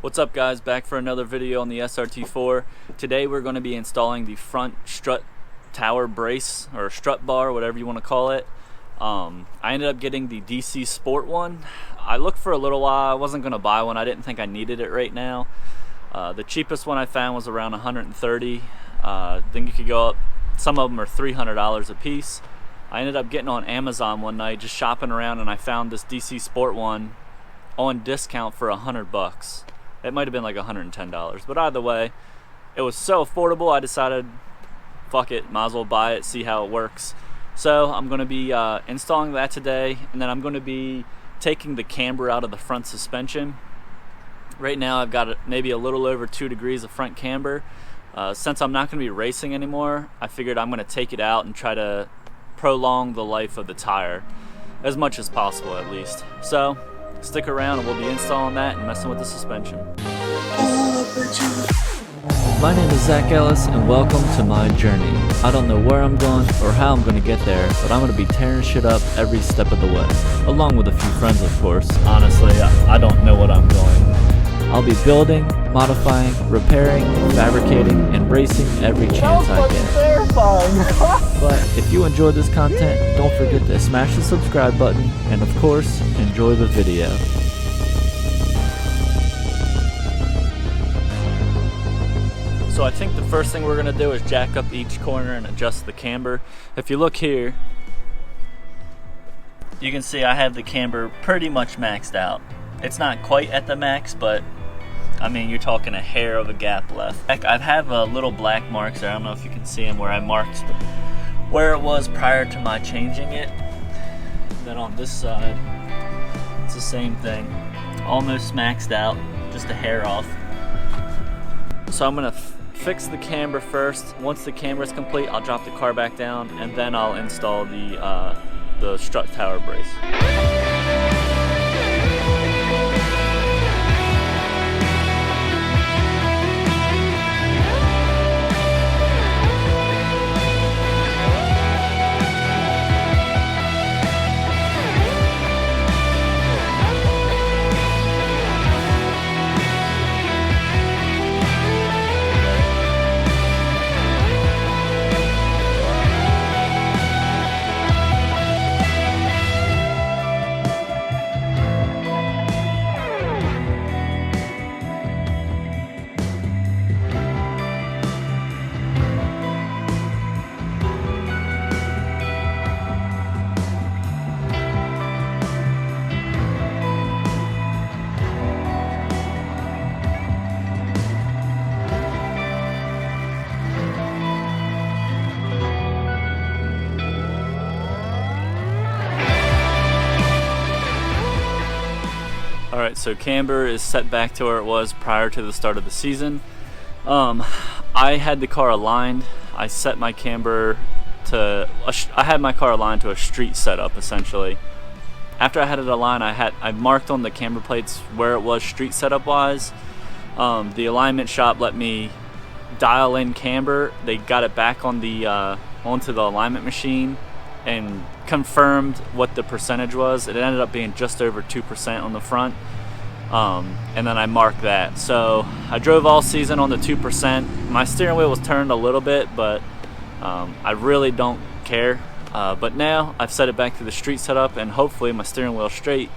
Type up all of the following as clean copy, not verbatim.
What's up guys, back for another video on the SRT4. Today we're going to be installing the front strut tower brace, or strut bar, whatever you want to call it. I ended up getting the DC Sport one. I looked for a little while. I wasn't going to buy one. I didn't think I needed it right now. The cheapest one I found was around $130. Then you could go up, some of them are $300 a piece. I ended up getting on Amazon one night, just shopping around, and I found this DC Sport one on discount for $100. It might have been like $110, but either way, it was so affordable, I decided, fuck it, might as well buy it, see how it works. So I'm going to be installing that today, and then I'm going to be taking the camber out of the front suspension. Right now I've got maybe a little over 2 degrees of front camber. Since I'm not going to be racing anymore, I figured I'm going to take it out and try to prolong the life of the tire as much as possible, at least. So stick around and we'll be installing that and messing with the suspension. My name is Zach Ellis and welcome to my journey. I don't know where I'm going or how I'm going to get there, but I'm going to be tearing shit up every step of the way. Along with a few friends, of course. Honestly, I don't know what I'm doing. I'll be building, modifying, repairing, fabricating, and racing every chance I get. But if you enjoy this content, don't forget to smash the subscribe button and of course, enjoy the video. So I think the first thing we're going to do is jack up each corner and adjust the camber. If you look here, you can see I have the camber pretty much maxed out. It's not quite at the max, but I mean, you're talking a hair of a gap left. I have little black marks there. I don't know if you can see them, where I marked where it was prior to my changing it. And then on this side, it's the same thing. Almost maxed out, just a hair off. So I'm gonna fix the camber first. Once the camber is complete, I'll drop the car back down, and then I'll install the strut tower brace. Alright, so camber is set back to where it was prior to the start of the season. I had the car aligned. I set my camber to I had my car aligned to a street setup, essentially. After I had it aligned, I marked on the camber plates where it was street setup wise. The alignment shop let me dial in camber. They got it back on the onto the alignment machine and confirmed what the percentage was. It ended up being just over 2% on the front, and then I marked that. So I drove all season on the 2%. My steering wheel was turned a little bit, but I really don't care. But now I've set it back to the street setup, and hopefully my steering wheel is straight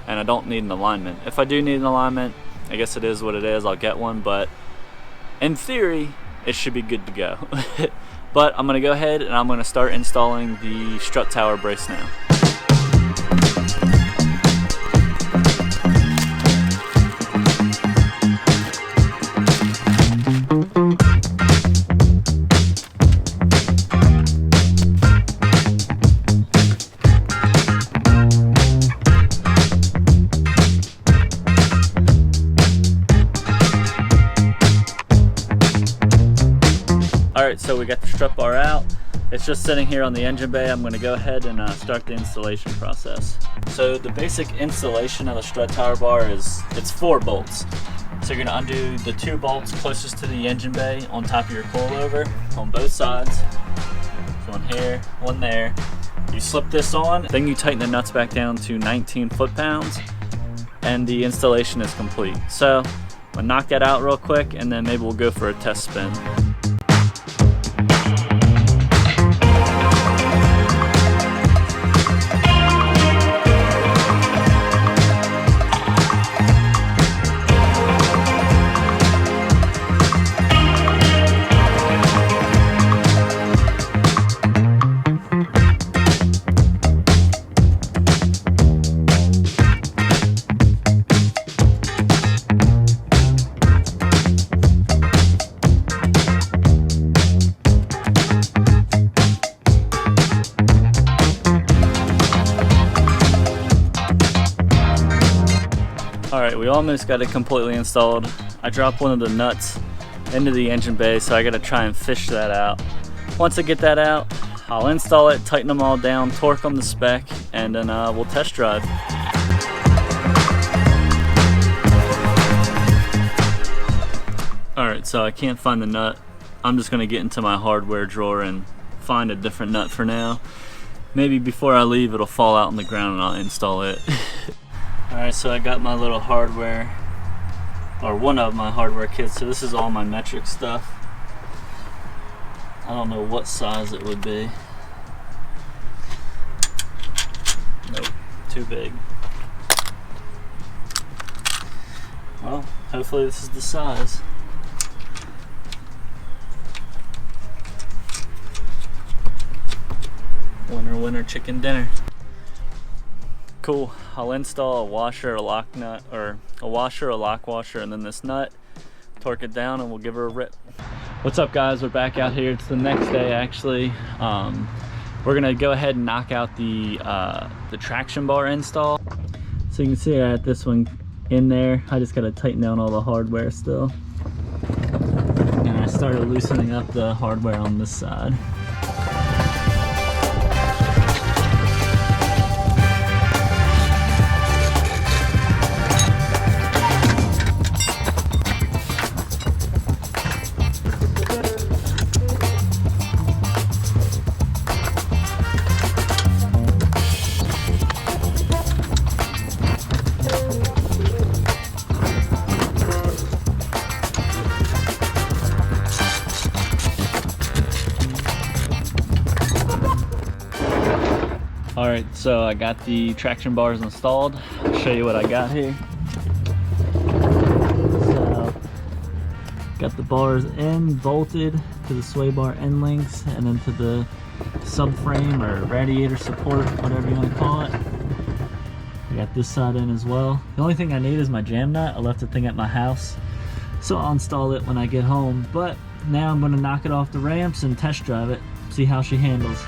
and I don't need an alignment. If I do need an alignment, I guess it is what it is, I'll get one, but in theory it should be good to go. But I'm going to go ahead and I'm going to start installing the strut tower brace now. Alright, so we got the strut bar out. It's just sitting here on the engine bay. I'm going to go ahead and start the installation process. So the basic installation of the strut tower bar is, it's 4 bolts. So you're going to undo the 2 bolts closest to the engine bay on top of your coilover on both sides. So one here, one there. You slip this on, then you tighten the nuts back down to 19 foot-pounds, and the installation is complete. So I'll knock that out real quick and then maybe we'll go for a test spin. Alright, we almost got it completely installed. I dropped one of the nuts into the engine bay, so I gotta try and fish that out. Once I get that out, I'll install it, tighten them all down, torque them to spec, and then we'll test drive. Alright, so I can't find the nut. I'm just gonna get into my hardware drawer and find a different nut for now. Maybe before I leave it'll fall out on the ground and I'll install it. Alright, so I got my little hardware, or one of my hardware kits, so this is all my metric stuff. I don't know what size it would be. Nope, too big. Well, hopefully this is the size. Winner, winner, chicken dinner. Cool. I'll install a washer, a lock nut, or a washer, a lock washer, and then this nut. Torque it down, and we'll give her a rip. What's up, guys? We're back out here. It's the next day, actually. We're gonna go ahead and knock out the traction bar install. So you can see I got this one in there. I just gotta tighten down all the hardware still. And I started loosening up the hardware on this side. Alright, so I got the traction bars installed. I'll show you what I got here. So, got the bars in, bolted to the sway bar end links, and then to the subframe or radiator support, whatever you want to call it. I got this side in as well. The only thing I need is my jam nut. I left the thing at my house, so I'll install it when I get home. But now I'm going to knock it off the ramps and test drive it, see how she handles.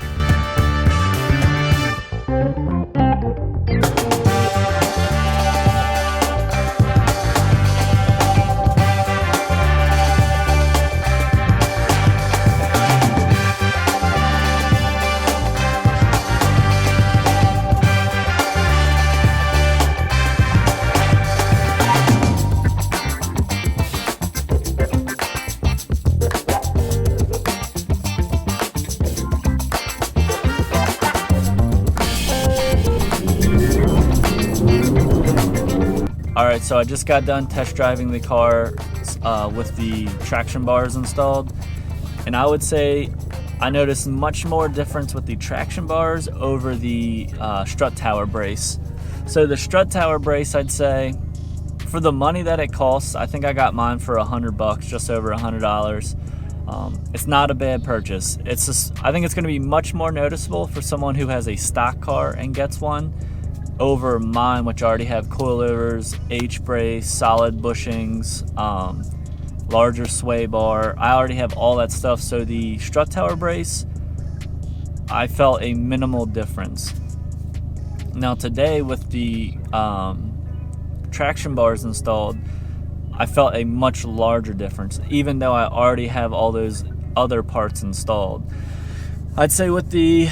Alright, so I just got done test driving the car with the traction bars installed, and I would say I noticed much more difference with the traction bars over the strut tower brace. So the strut tower brace, I'd say, for the money that it costs, I think I got mine for $100, just over $100. It's not a bad purchase. It's just, I think it's going to be much more noticeable for someone who has a stock car and gets one, over mine, which already have coilovers, H-brace, solid bushings, larger sway bar. I already have all that stuff, so the strut tower brace, I felt a minimal difference. Now today with the traction bars installed, I felt a much larger difference, even though I already have all those other parts installed. I'd say with the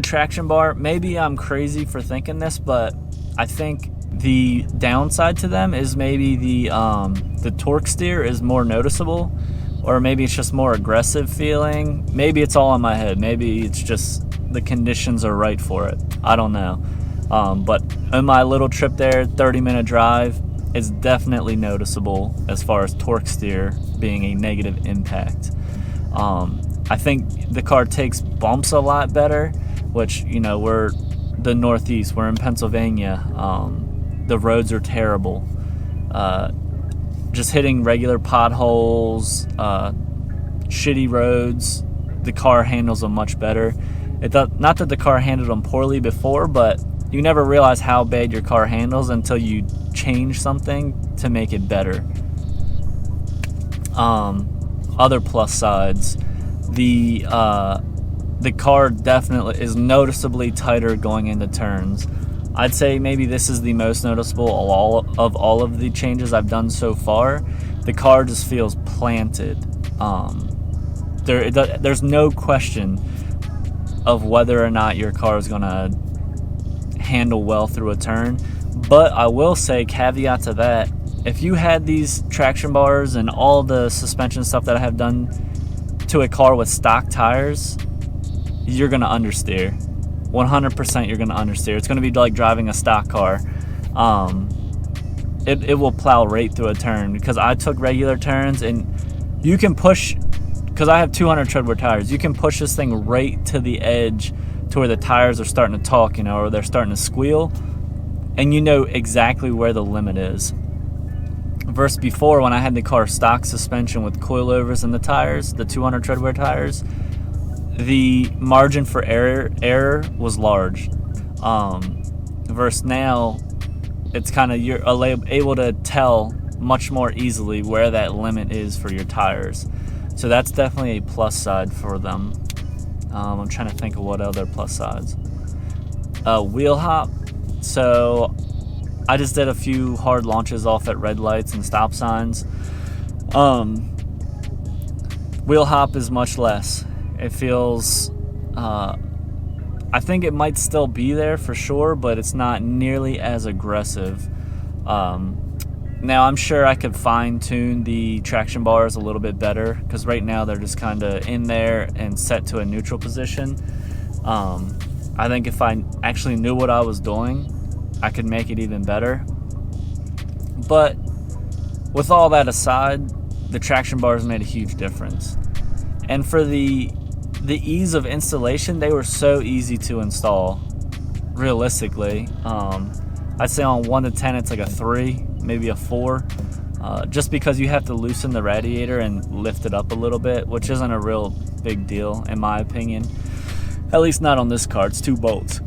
traction bar, maybe I'm crazy for thinking this, but I think the downside to them is maybe the torque steer is more noticeable, or maybe it's just more aggressive feeling. Maybe it's all in my head. Maybe it's just the conditions are right for it. I don't know. But on my little trip there, 30-minute drive, is definitely noticeable as far as torque steer being a negative impact. I think the car takes bumps a lot better, which, you know, we're the Northeast, we're in Pennsylvania. The roads are terrible. Just hitting regular potholes, shitty roads, the car handles them much better. Not that the car handled them poorly before, but you never realize how bad your car handles until you change something to make it better. Other plus sides, the car definitely is noticeably tighter going into turns. I'd say maybe this is the most noticeable of all of the changes I've done so far. The car just feels planted. There's no question of whether or not your car is going to handle well through a turn. But I will say, caveat to that, if you had these traction bars and all the suspension stuff that I have done to a car with stock tires, you're going to understeer. 100% you're going to understeer. It's going to be like driving a stock car. It will plow right through a turn, because I took regular turns and you can push, because I have 200 treadwear tires, you can push this thing right to the edge to where the tires are starting to talk, you know, or they're starting to squeal, and you know exactly where the limit is. Versus before, when I had the car stock suspension with coilovers in the tires, the 200 treadwear tires, the margin for error was large. Versus now, it's kind of, you're able to tell much more easily where that limit is for your tires. So that's definitely a plus side for them. I'm trying to think of what other plus sides. Wheel hop. So I just did a few hard launches off at red lights and stop signs. Wheel hop is much less. It feels, I think it might still be there for sure, but it's not nearly as aggressive. Now I'm sure I could fine tune the traction bars a little bit better, because right now they're just kind of in there and set to a neutral position. I think if I actually knew what I was doing, I could make it even better. But with all that aside, the traction bars made a huge difference. And for the ease of installation, they were so easy to install. Realistically, I'd say on 1 to 10 it's like a 3, maybe a 4, just because you have to loosen the radiator and lift it up a little bit, which isn't a real big deal in my opinion, at least not on this car. It's 2 bolts.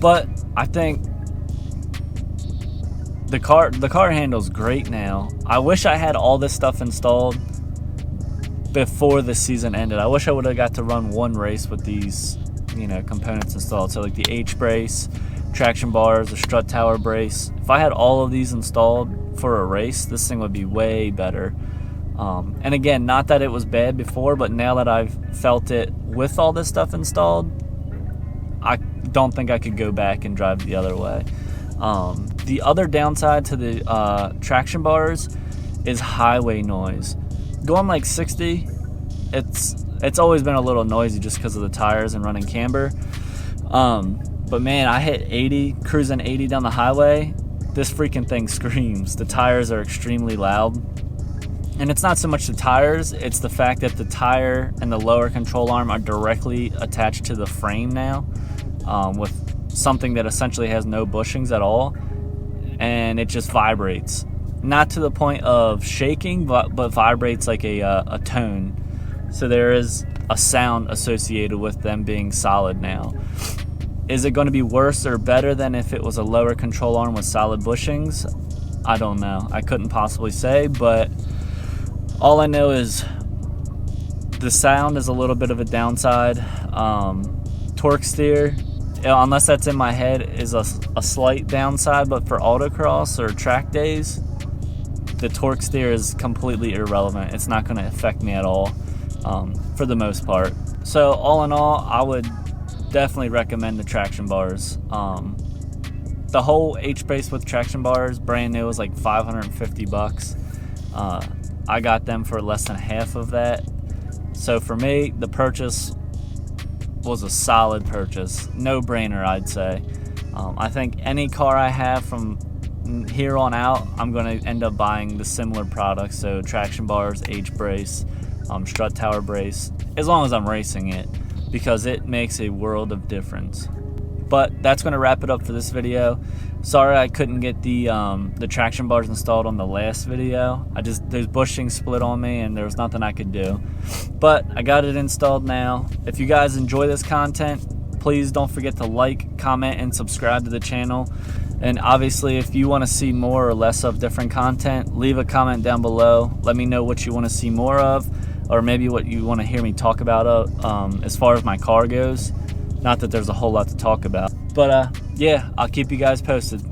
But I think the car handles great now. I wish I had all this stuff installed before the season ended. I wish I would have got to run one race with these, you know, components installed. So like the H brace, traction bars, the strut tower brace. If I had all of these installed for a race, this thing would be way better. And again, not that it was bad before, but now that I've felt it with all this stuff installed, I don't think I could go back and drive the other way. The other downside to the traction bars is highway noise. Going like 60, it's always been a little noisy just because of the tires and running camber. But man, I hit 80, cruising 80 down the highway. This freaking thing screams. The tires are extremely loud. And it's not so much the tires, it's the fact that the tire and the lower control arm are directly attached to the frame now, with something that essentially has no bushings at all, and it just vibrates. Not to the point of shaking, but vibrates like a tone. So there is a sound associated with them being solid now. Is it going to be worse or better than if it was a lower control arm with solid bushings? I don't know. I couldn't possibly say, but all I know is the sound is a little bit of a downside. Torque steer, unless that's in my head, is a slight downside, but for autocross or track days, the torque steer is completely irrelevant. It's not going to affect me at all, for the most part. So all in all, I would definitely recommend the traction bars. The whole H-brace with traction bars, brand new, was like $550. I got them for less than half of that. So for me, the purchase was a solid purchase. No brainer, I'd say. I think any car I have from here on out, I'm going to end up buying the similar products, so traction bars, H brace, strut tower brace, as long as I'm racing it, because it makes a world of difference. But that's going to wrap it up for this video. Sorry I couldn't get the traction bars installed on the last video. Those bushings split on me and there was nothing I could do. But I got it installed now. If you guys enjoy this content, please don't forget to like, comment, and subscribe to the channel. And obviously, if you want to see more or less of different content, leave a comment down below. Let me know what you want to see more of, or maybe what you want to hear me talk about as far as my car goes. Not that there's a whole lot to talk about. But yeah, I'll keep you guys posted.